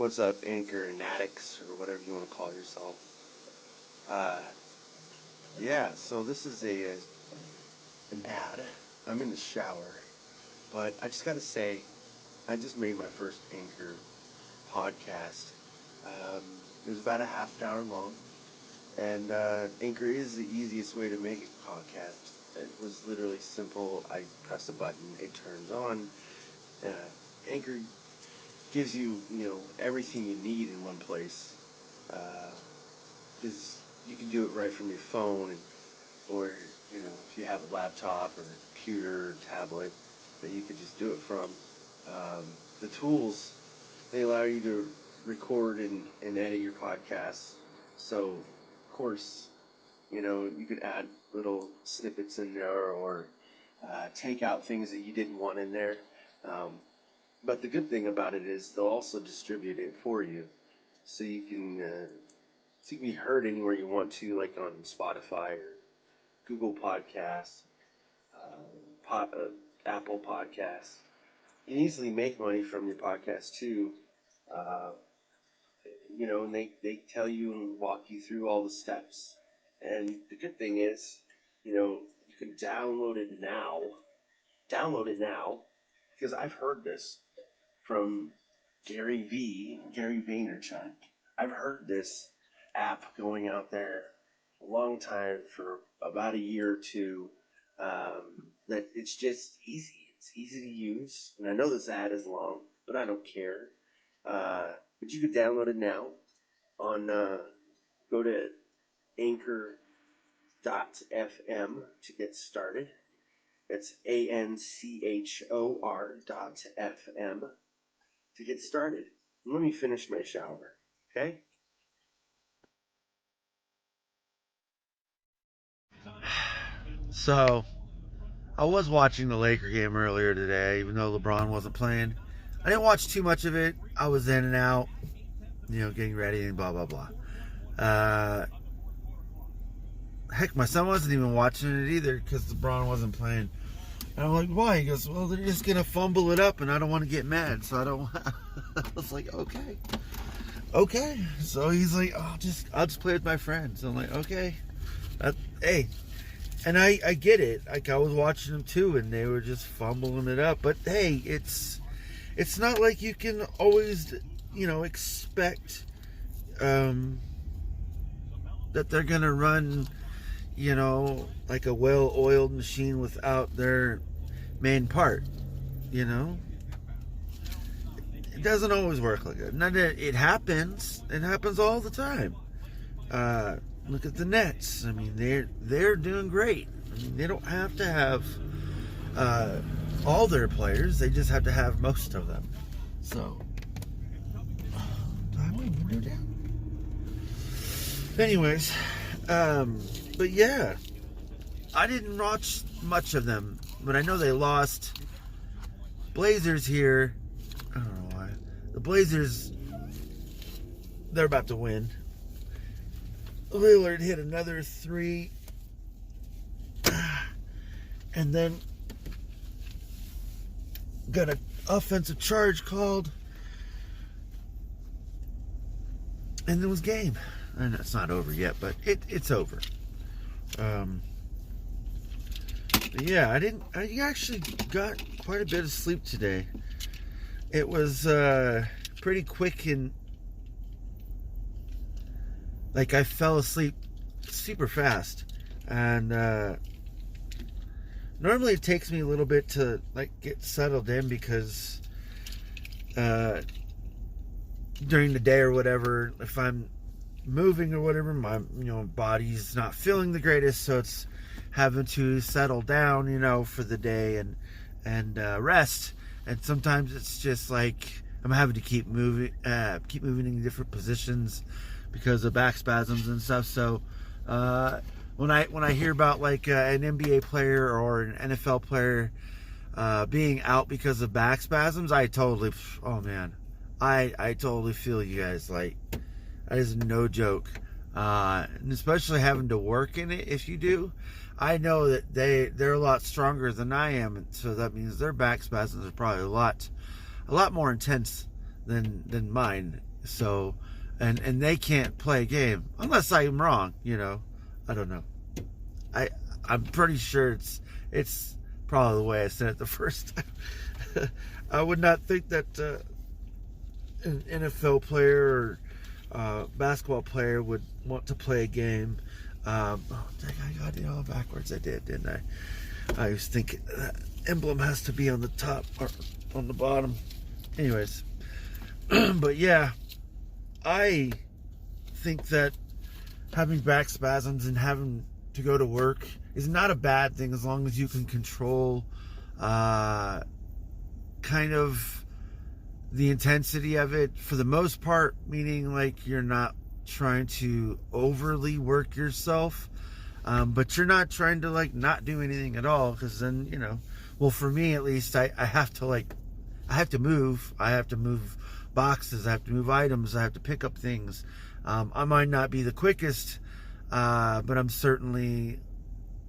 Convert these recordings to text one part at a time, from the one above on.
What's up, Anchor and addicts, or whatever you want to call yourself? Uh, yeah, so this is an ad. I'm in the shower, but I just gotta say, I just made my first Anchor podcast. It was about a half an hour long, and Anchor is the easiest way to make a podcast. It was literally simple. I press a button, it turns on. Uh, Anchor gives you, everything you need in one place. Because you can do it right from your phone, or if you have a laptop or a computer or tablet that you could just do it from. The tools, they allow you to record and edit your podcasts. So, of course, you could add little snippets in there, or take out things that you didn't want in there. Um, but the good thing about it is they'll also distribute it for you, so you can be heard anywhere you want to, like on Spotify or Google Podcasts, Apple Podcasts. You can easily make money from your podcast too. Uh, and they tell you and walk you through all the steps. And the good thing is, you can download it now. Download it now, because I've heard this from Gary Vaynerchuk. I've heard this app going out there a long time, for about a year or two. That it's just easy. It's easy to use, and I know this ad is long, but I don't care. But you can download it now on. Go to Anchor.fm to get started. It's ANCHOR.FM to get started. Let me finish my shower, okay? So, I was watching the Laker game earlier today, even though LeBron wasn't playing. I didn't watch too much of it. I was in and out, getting ready and blah, blah, blah. Heck, my son wasn't even watching it either because LeBron wasn't playing. And I'm like, why? He goes, well, they're just going to fumble it up and I don't want to get mad. So I don't. I was like, okay. Okay. So he's like, I'll just play with my friends. I'm like, okay. Hey. And I get it. Like, I was watching them too, and they were just fumbling it up. But hey, it's not like you can always, expect that they're gonna run, like a well-oiled machine without their main part. It doesn't always work like that. Now, it happens. It happens all the time. Look at the Nets. I mean, they're doing great. I mean, they don't have to have all their players. They just have to have most of them. So, do I have my window down? Anyways, but yeah, I didn't watch much of them, but I know they lost. Blazers here. I don't know why. The Blazers, they're about to win. Lillard hit another three, and then got an offensive charge called, and it was game. And it's not over yet, but it's over. But yeah, I actually got quite a bit of sleep today. It was pretty quick, and like, I fell asleep super fast. And normally it takes me a little bit to like get settled in, because during the day or whatever, if I'm moving or whatever, my body's not feeling the greatest, so it's having to settle down, for the day and rest. And sometimes it's just like I'm having to keep moving in different positions because of back spasms and stuff. So when I hear about like an NBA player or an NFL player being out because of back spasms, I totally feel you guys. Like, that is no joke. And especially having to work in it, if you do, I know that they're a lot stronger than I am, and so that means their back spasms are probably a lot more intense than mine. So, and they can't play a game unless I'm wrong. I don't know. I'm pretty sure it's probably the way I said it the first time. I would not think that an NFL player or basketball player would want to play a game. I got it all backwards. I did, didn't I? I was thinking that emblem has to be on the top or on the bottom. Anyways, but yeah, I think that having back spasms and having to go to work is not a bad thing as long as you can control kind of the intensity of it for the most part, meaning like you're not trying to overly work yourself, but you're not trying to like not do anything at all, because then well, for me at least, I have to move boxes, I have to move items, I have to pick up things. I might not be the quickest, but I'm certainly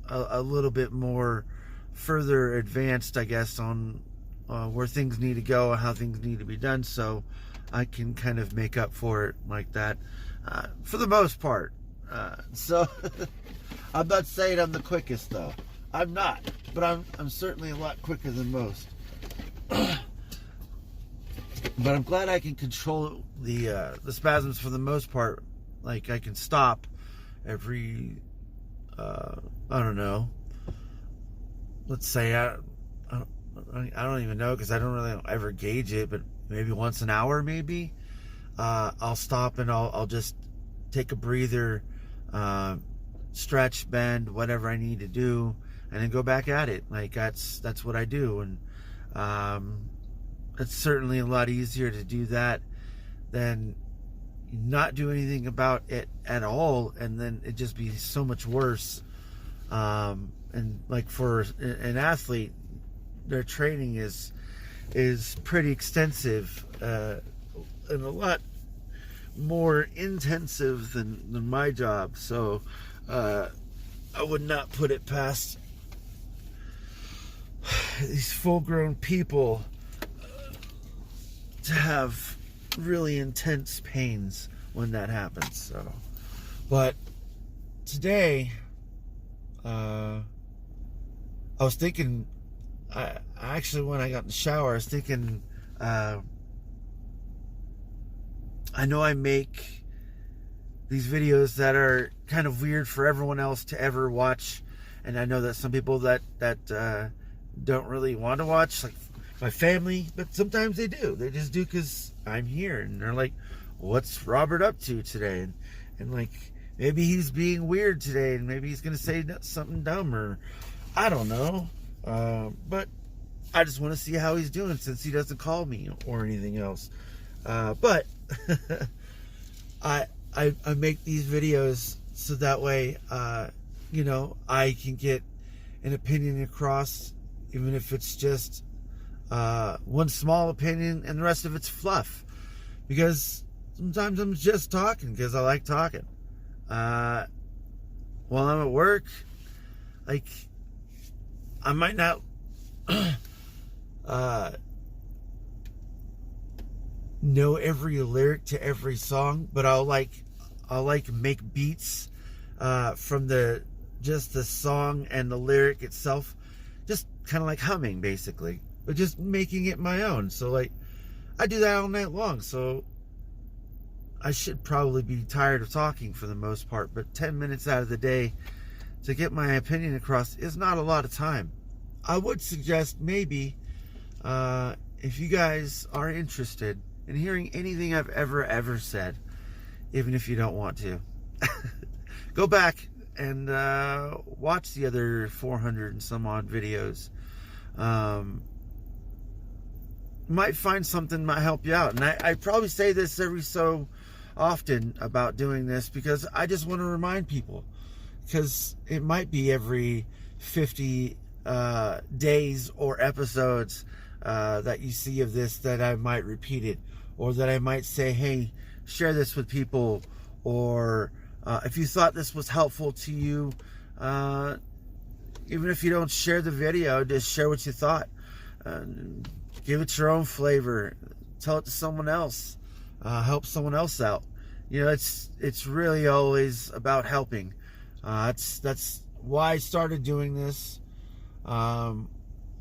a little bit more further advanced, I guess, on where things need to go and how things need to be done, so I can kind of make up for it like that, for the most part. So I'm not saying I'm the quickest though. I'm not, but I'm certainly a lot quicker than most. But I'm glad I can control the spasms for the most part. Like I can stop every I don't know. Let's say I don't even know, because I don't really ever gauge it, but maybe once an hour, maybe I'll stop and I'll just take a breather, stretch, bend, whatever I need to do, and then go back at it. Like that's what I do, and it's certainly a lot easier to do that than not do anything about it at all, and then it just be so much worse. And like for an athlete, their training is pretty extensive, and a lot more intensive than my job. So I would not put it past these full-grown people to have really intense pains when that happens. So, but today, I was thinking, actually when I got in the shower, I was thinking, I know I make these videos that are kind of weird for everyone else to ever watch, and I know that some people that don't really want to watch, like my family, but sometimes they do. They just do because I'm here, and they're like, what's Robert up to today? And like, maybe he's being weird today, and maybe he's going to say something dumb, or I don't know. But I just want to see how he's doing, since he doesn't call me or anything else. But I make these videos so that way, I can get an opinion across, even if it's just one small opinion and the rest of it's fluff. Because sometimes I'm just talking because I like talking. While I'm at work, like, I might not know every lyric to every song, but I'll make beats from the song and the lyric itself, just kind of like humming, basically, but just making it my own. So like, I do that all night long, so I should probably be tired of talking for the most part, but 10 minutes out of the day to get my opinion across is not a lot of time. I would suggest maybe, if you guys are interested in hearing anything I've ever said, even if you don't want to, go back and watch the other 400 and some odd videos. Might find something might help you out. And I probably say this every so often about doing this, because I just want to remind people, because it might be every 50 days or episodes that you see of this that I might repeat it, or that I might say, hey, share this with people, or if you thought this was helpful to you, even if you don't share the video, just share what you thought. Give it your own flavor. Tell it to someone else. help someone else out. It's really always about helping. That's why I started doing this. I'm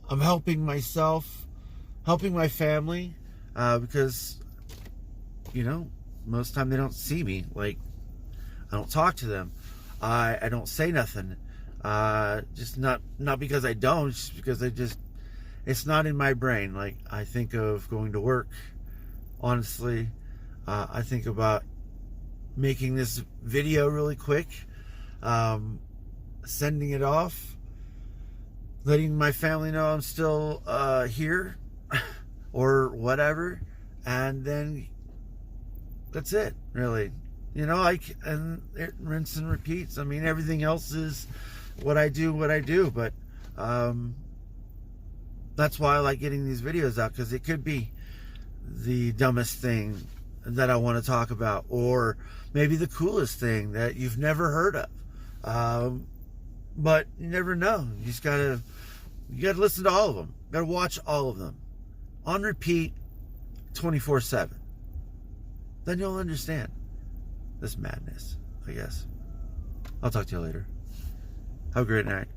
helping myself, helping my family, because most of the time they don't see me. Like, I don't talk to them. I don't say nothing. Just not because I don't, just because it's not in my brain. Like, I think of going to work, honestly. I think about making this video really quick, sending it off, letting my family know I'm still here or whatever, and then that's it, really. And it rinse and repeats. I mean, everything else is what I do, but that's why I like getting these videos out, because it could be the dumbest thing that I want to talk about, or maybe the coolest thing that you've never heard of. But you never know. You gotta listen to all of them. You gotta watch all of them on repeat, 24/7. Then you'll understand this madness, I guess. I'll talk to you later. Have a great night.